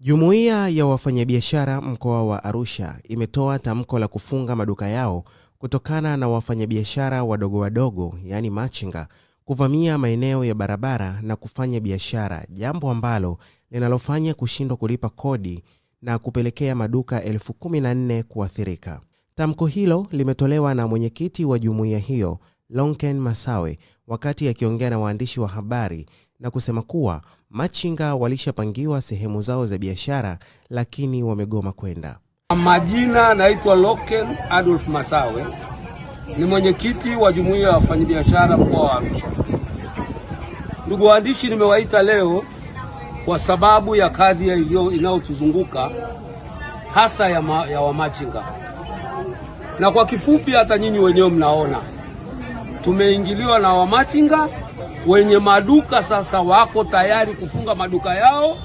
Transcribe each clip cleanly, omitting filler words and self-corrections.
Jumuiya ya wafanyabiashara mkoa wa Arusha imetoa tamko la kufunga maduka yao kutokana na wafanyabiashara wadogo yani machinga kuvamia maeneo ya barabara na kufanya biashara, jambo ambalo linalofanya kushindwa kulipa kodi na kupelekea maduka 14,000 kuathirika. Tamko hilo limetolewa na mwenyekiti wa jumuiya hiyo, Lonken Masawe, wakati akiongea na waandishi wa habari na kusema kuwa machinga walishapangiwa sehemu zao za biashara lakini wamegoma kwenda. Majina naitwa Lonken Adolf Masawe, ni mwenyekiti wa jumuiya ya wafanyabiashara mkoa wa Arusha. Ndugu waandishi, nimewaita leo kwa sababu ya kadhi inayotuzunguka hasa ya wamachinga. Na kwa kifupi, hata nyinyi wenyewe mnaona tumeingiliwa na wamachinga wenye maduka. Sasa wako tayari kufunga maduka yao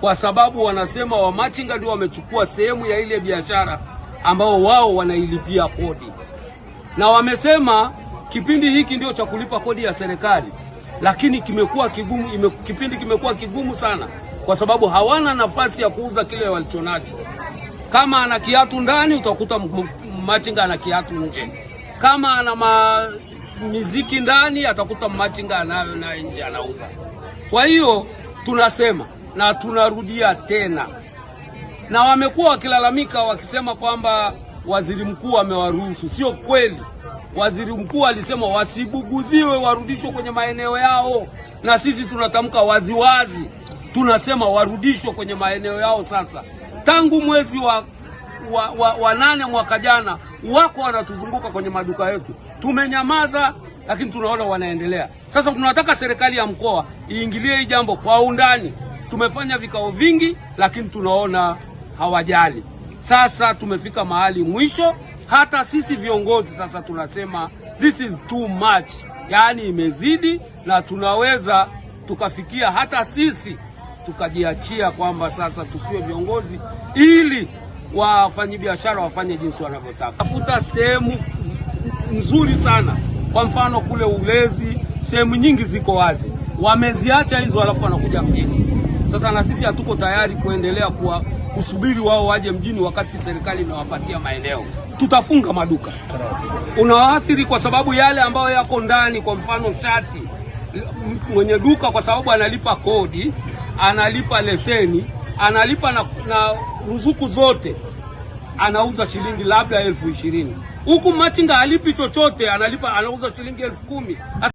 kwa sababu wanasema wamachinga ndio wamechukua sehemu ya ile biashara ambao wao wanailipia kodi. Na wamesema kipindi hiki ndio cha kulipa kodi ya serikali, lakini kipindi kimekuwa kigumu sana kwa sababu hawana nafasi ya kuuza kile walichonacho. Kama ana kiatu ndani, utakuta machinga ana kiatu nje. Kama ana miziki ndani, atakuta machinga anayo na nje anauza. Kwa hiyo tunasema na tunarudia tena, na wamekuwa wakilalamika wakisema kwamba waziri mkuu amewaruhusu. Sio kweli. Waziri mkuu alisema wasibugudhiwe, warudishwe kwenye maeneo yao, na sisi tunatamka waziwazi, tunasema warudishwe kwenye maeneo yao. Sasa tangu mwezi wa 8 mwaka jana wako wanatuzunguka kwenye maduka yetu, tumenyamaza, lakini tunaona wanaendelea. Sasa tunataka serikali ya mkoa iingilie hili jambo kwa undani. Tumefanya vikao vingi, lakini tunaona hawajali. Sasa tumefika mahali mwisho. Hata sisi viongozi sasa tunasema this is too much, yani imezidi, na tunaweza tukafikia hata sisi tukajiachia kwamba sasa tusiwe viongozi ili wafanyabiashara wafanye jinsi wanavyotaka. Tafuta sehemu nzuri sana, kwa mfano kule Ulezi sehemu nyingi ziko wazi, wameziacha hizo alafu wanakuja mjini. Sasa na sisi hatuko tayari kuendelea kusubiri wao waje mjini wakati serikali inawapatia maeneo. Tutafunga maduka. Unawaathiri kwa sababu yale ambayo yako ndani, kwa mfano shati, mwenye duka kwa sababu analipa kodi, analipa leseni, analipa na ruzuku zote, anauza shilingi labda 20,000. Huku machinga halipi chochote, anauza shilingi 10,000.